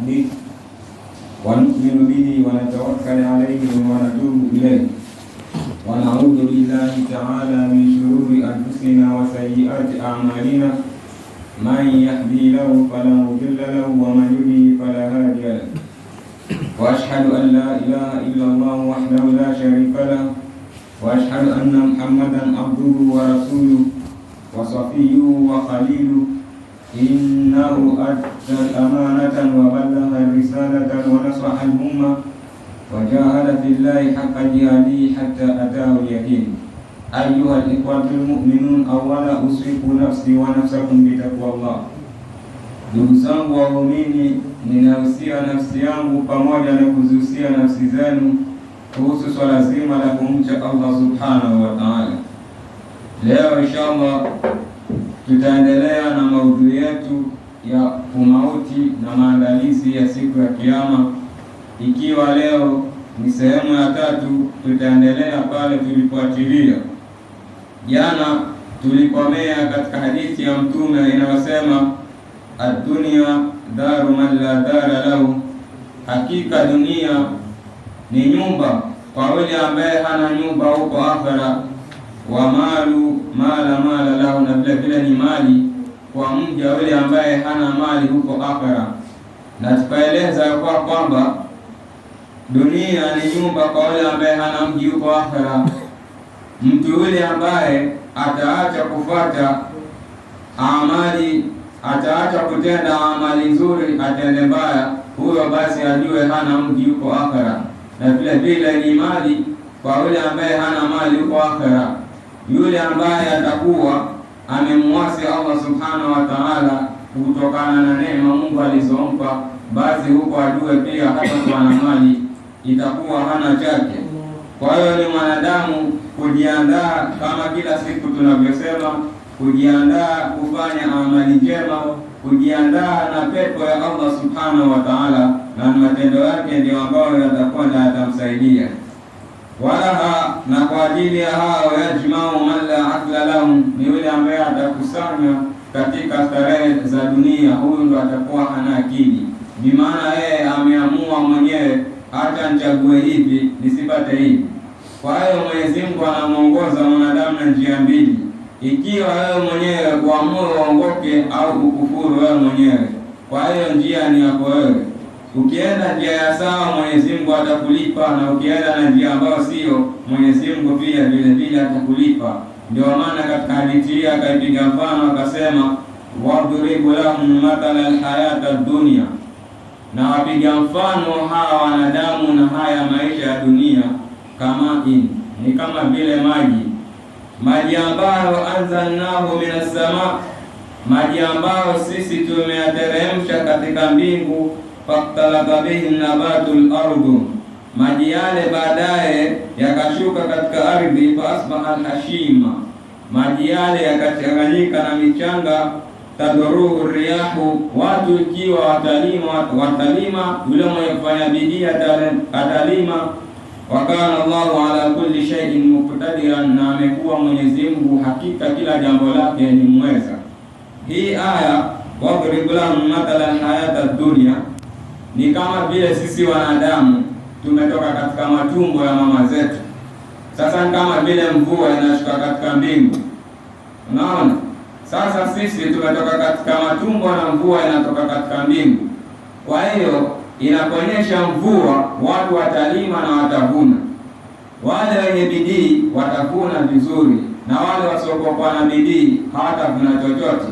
يهديه ونؤمن به ونتوكل عليه ونتوب إليه ونعوذ بالله تعالى من شرور أنفسنا وسيئات أعمالنا من يهدي له فلا مضل له ومن يضلل فلا هادي له وأشهد أن لا إله إلا الله وحده لا شريك له وأشهد أن محمدا عبده ورسوله وصفيه وخليله إنه أدى الأمانة وبلغ الرسالة ونصح الأمة وجاهد في الله حق جهاده حتى أتاه اليقين. أيها الإخوة المؤمنون، أولا أوصيكم نفسي ونفسكم بتقوى الله. Ndugu zangu waumini, ninahusia nafsi yangu pamoja na kuzihusia nafsi zenu kuhusu swala zima la kumcha Allah subhanahu wa ta'ala. Leo inshallah tutaendelea na maudhui yetu ya umauti na maandalizi ya siku ya Kiyama, ikiwa leo ni sehemu ya 3. Tutaendelea pale tulipoachilia jana. Tulikomea katika hadithi ya Mtume inayosema ad-dunya daru man la dara lahu, hakika dunia ni nyumba kwa yule ambaye hana nyumba huko akhera. Wa malu mala lahu, na vile vile ni mali kwa mja yule ambaye hana mali huko akhera. Na tukaeleza kwa kwamba dunia ni nyumba kwa yule ambaye hana mji huko akhera. Mtu yule ambaye ataacha kufuata amali, ataacha kutenda amali nzuri, atende mbaya, huyo basi ajue hana mji huko akhera. Na vile vile ni mali kwa yule ambaye hana mali huko akhera. Yule ambaye atakuwa amemwasi Allah subhanahu wa ta'ala kutokana na neema Mungu alizompa, basi huko ajue pia hata kwa na mali itakuwa hana chake. Kwa hiyo ni mwanadamu kujiandaa, kama kila siku tunavyosema, kujiandaa kufanya amali njema, kujiandaa na pepo ya Allah subhanahu wa ta'ala, na matendo yake ndio ambayo yatakwenda yatamsaidia. Walaha, na kwa ajili ya hao, yajmau man la aqla lahum, ni yule ambaye atakusanya katika starehe za dunia, huyu ndo atakuwa hana akili. Bimaana yeye ameamua mwenyewe, hata nichague hivi nisipate hivi. Kwa hiyo Mwenyezi Mungu anamuongoza mwanadamu na njia mbili, ikiwa wewe mwenyewe kuamua uongoke au kukufuru wewe mwenyewe. Kwa hiyo njia ni yako wewe. Ukienda njia ya sawa, Mwenyezi Mungu atakulipa, na ukienda na njia ambayo sio, Mwenyezi Mungu pia vile vile atakulipa. Ndio maana katika hadithi hii akaipiga mfano akasema, wadribu lahum mathala alhayata ad-dunya, na wapiga mfano hawa wanadamu na haya maisha ya dunia kama ni kama vile maji ambayo anzalnahu minas sama, maji ambayo sisi tumeyateremsha katika mbingu, faktalaka bihi nabatul ardu, maji yale baadaye yakashuka katika ardhi, fa asbaha alhashima, maji yale yakachanganyika na michanga, tadruhu riyahu, watu ikiwa watalima, yule mwenye kufanya bidii atalima. Wakana Allahu ala kulli shay'in muqtadiran, na amekuwa Mwenyezi Mungu hakika kila jambo lake ni mweza. Hii aya wadrib lahum mathalan hayata dunya ni kama vile sisi wanadamu tumetoka katika matumbo ya mama zetu. Sasa ni kama vile mvua inashuka katika mbingu, unaona? Sasa sisi tumetoka katika matumbo na mvua inatoka katika mbingu. Kwa hiyo inaponyesha mvua, watu watalima na watavuna. Wale wenye bidii watavuna vizuri, na wale wasiokuwa na bidii hawatavuna chochote.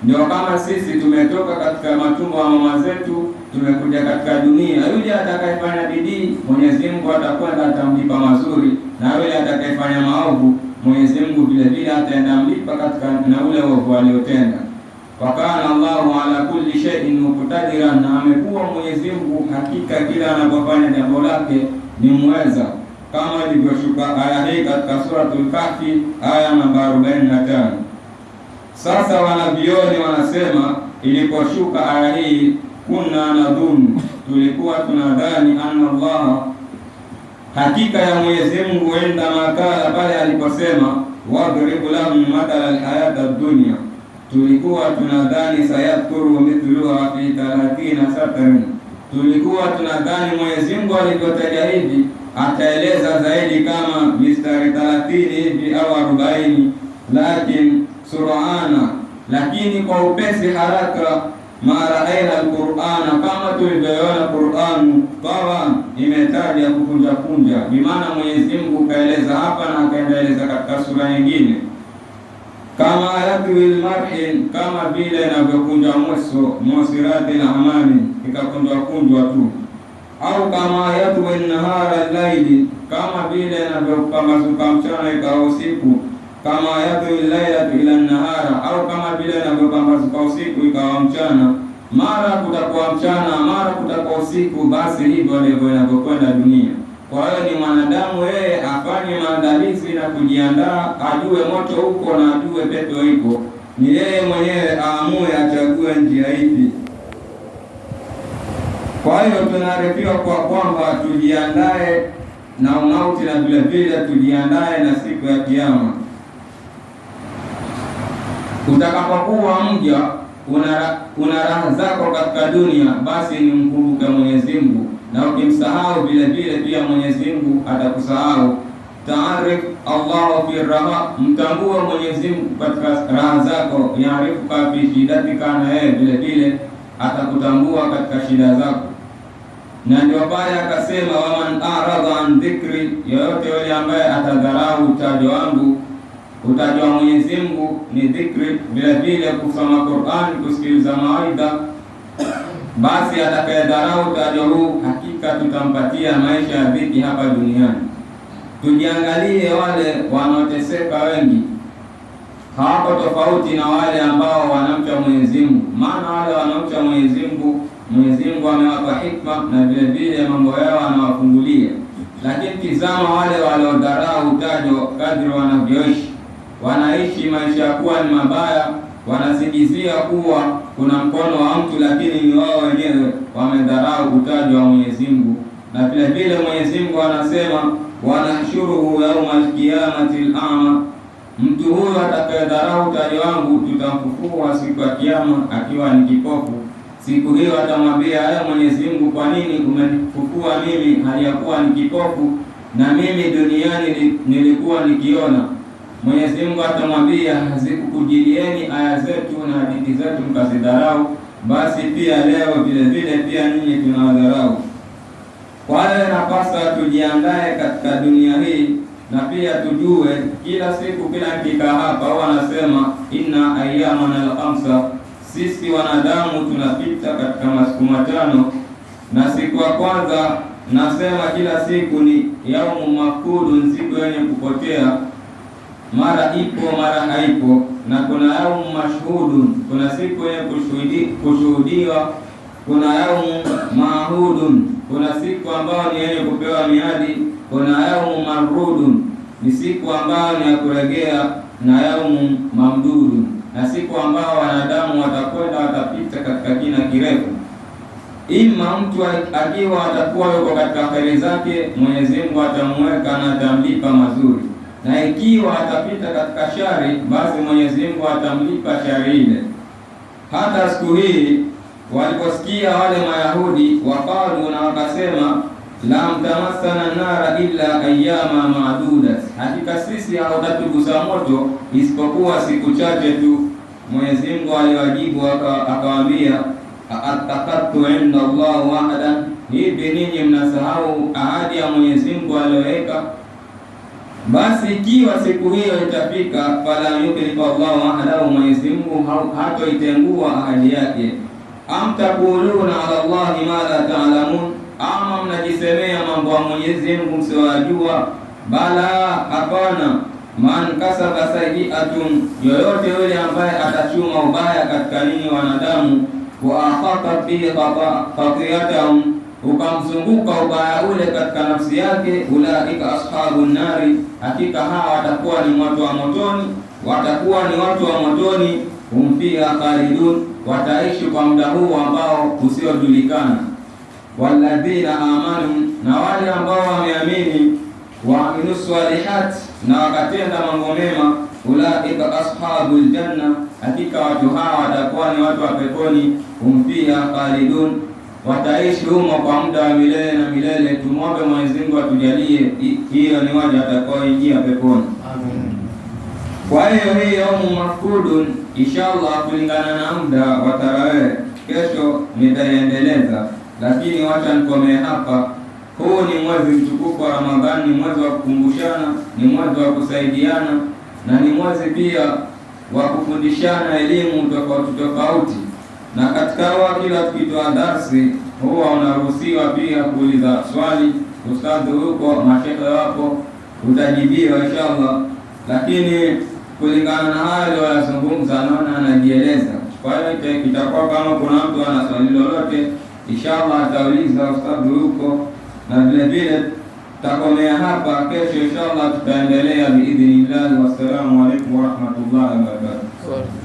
Ndio kama sisi tumetoka katika matumbo ya mama zetu, tumekuja katika dunia. Yule atakayefanya bidii, Mwenyezi Mungu atakwenda atamlipa mazuri, na yule atakayefanya maovu, Mwenyezi Mungu vile vile ataenda mlipa katika na ule ovu aliotenda. Wakana Allahu ala kulli shay'in muqtadiran, na amekuwa Mwenyezi Mungu hakika kila anapofanya jambo lake ni mweza, kama ilivyoshuka aya hii katika suratul Kahfi aya namba 45. Sasa wanavioni wanasema iliposhuka aya hii, kunna nadhunnu, tulikuwa tunadhani, anna Allah, hakika ya Mwenyezi Mungu, enda makala pale aliposema wadribu lahum mathala alhayata ad-dunya, tulikuwa tunadhani sayadhkuru mithluha fi 30 satrin, tulikuwa tunadhani Mwenyezi Mungu alivyotaja hivi ataeleza zaidi kama mistari 30 hivi au 40, lakini kwa upesi haraka mara aina al-Qur'ana, kama tulivyoona Qur'an tawa imetaja kukunja kunja, bimaana Mwenyezi Mungu kaeleza hapa na akaendeleza katika sura nyingine, kama yatwil marhin, kama vile inavyokunja musirati na amani ikakunjwa kunjwa tu, au kama yatwil nahara al-laili, kama vile inavyopambazuka mchana ikawa usiku, kama yatwil lailatu ila nahara, au kama vile inavyopambazuka usiku ikawa mchana, mara kutakuwa mchana mara kutakuwa usiku. Basi hivyo ndivyo inavyokwenda dunia. Kwa hiyo ni mwanadamu yeye afanye maandalizi na kujiandaa, ajue moto huko na ajue pepo iko, ni yeye mwenyewe aamue achague njia ipi. Kwa hiyo tunaarifiwa kwa kwamba tujiandae na umauti na vile vile tujiandae na siku ya Kiyama. Utakapokuwa mja una raha zako katika dunia, basi ni mkumbuke Mwenyezi Mungu, na ukimsahau vile vile pia Mwenyezi Mungu atakusahau. Taarif Allah fi raha, mtambue Mwenyezi Mungu katika raha zako. Yaarifuka fi shidatika, na yeye vile vile atakutambua katika shida zako. Na ndio pale akasema, waman arada an dhikri, yoyote yule ambaye atadharau utajo wangu. Utajo wa Mwenyezi Mungu ni dhikri, vile vile kusoma Qur'an, kusikiliza mawaidha. Basi atakayedharau utajo huu, hakika tutampatia maisha ya dhiki hapa duniani. Tujiangalie wale wanaoteseka wengi, hawako tofauti na wale ambao wanamcha Mwenyezi Mungu. Maana wale wanamcha Mwenyezi Mungu, Mwenyezi Mungu amewapa hikma na vile vile mambo yao anawafungulia. Lakini tizama wale waliodharau utajo, kadri wanavyoishi, wanaishi maisha ya kuwa ni mabaya, wanasingizia kuwa kuna mkono wa mtu, lakini ni wao wenyewe wamedharau utajo wa Mwenyezi Mungu. Na vile vile Mwenyezi Mungu anasema, wanahshuruhu yaumal qiyamati al-a'ma, mtu huyo atakayedharau utajo wangu tutamfufua siku ya Kiyama akiwa ni kipofu. Siku hiyo atamwambia, Mwenyezi Mungu, kwa nini umenifufua mimi hali ya kuwa ni kipofu na mimi duniani nilikuwa nikiona? Mwenyezi Mungu atamwambia, hazikukujilieni aya zetu na hadithi zetu mkazidharau, basi pia leo vile vile pia ninyi tunawadharau. Kwa hiyo napasa tujiandae katika dunia hii, na pia tujue kila siku, kila dakika hapa wanasema inna ayyamana al-khamsa, sisi wanadamu tunapita katika masiku matano, na siku ya kwanza nasema kila siku ni yaumu mafkudun, siku yenye kupotea, mara ipo mara haipo. Na kuna yaumu mashhudun, kuna siku yenye kushuhudiwa. Kuna yaumu maahudun, kuna siku ambayo ni yenye kupewa miadi. Kuna yaumu marudun, ni siku ambayo ni ya kurejea. Na yaumu mamdudun, na siku ambao wanadamu watakwenda watapita katika kina kirefu. Ima mtu akiwa atakuwa yuko katika kheri zake, Mwenyezi Mungu atamweka na atamlipa mazuri, na ikiwa atapita katika shari, basi Mwenyezi Mungu atamlipa shari ile. Hata siku hii waliposikia wale Mayahudi wakalu, na wakasema, lam tamassana nara illa ayyama ma'dudat, hakika sisi hautatugusa moto isipokuwa siku chache tu. Mwenyezi Mungu aliwajibu akawaambia, atakattu inda Allah wahda, hivi ninyi mnasahau ahadi ya Mwenyezi Mungu aliyoweka? Basi ikiwa siku hiyo itafika, fala yuklifu Allah ahadahu, Mwenyezi Mungu hatoitengua ahadi yake. Am taquluna ala Allahi ma la ta'lamun, ama mnajisemea mambo ya Mwenyezi Mungu msiwajua? Bala, hapana. Man kasaba sayyi'atun, yoyote yule ambaye atachuma ubaya katika ninyi wanadamu, wa akhata bi khatiyatahum, ukamzunguka ubaya ule katika nafsi yake, ulaika ashabun nari, hakika hawa watakuwa ni watu wa motoni, hum fiha khalidun, wataishi kwa muda huu ambao usiojulikana. Walladhina amanu, na wale ambao wameamini, wa aminu salihat, na wakatenda mambo mema, ulaika ashabul janna, hakika watu hawa watakuwa ni watu wa peponi, hum fiha khalidun, wataishi humo kwa muda wa milele na milele. Tumwombe Mwenyezi Mungu atujalie hiyo ni waja atakaoingia peponi. Amen. Kwa hiyo hii yaumu mafkudun, inshallah kulingana na muda wa tarawih kesho nitaiendeleza, lakini wacha nikomee hapa. Huu ni mwezi mtukufu wa Ramadhani, ni mwezi wa kukumbushana, ni mwezi wa kusaidiana, na ni mwezi pia wa kufundishana elimu tofauti tofauti. Na katika kila tukitoa darsi huwa unaruhusiwa pia kuuliza swali. Ustadhi huko, mashehe wapo, utajibiwa inshallah. Lakini kulingana na hayo wayazungumza, naona anajieleza. Kwa hiyo itakuwa kama kuna mtu ana swali lolote, inshallah atauliza ustadhi huko, na vile vile tutakomea hapa. Kesho inshallah tutaendelea biidhnillah. Wassalamu alaykum wa rahmatullahi wa barakatuh.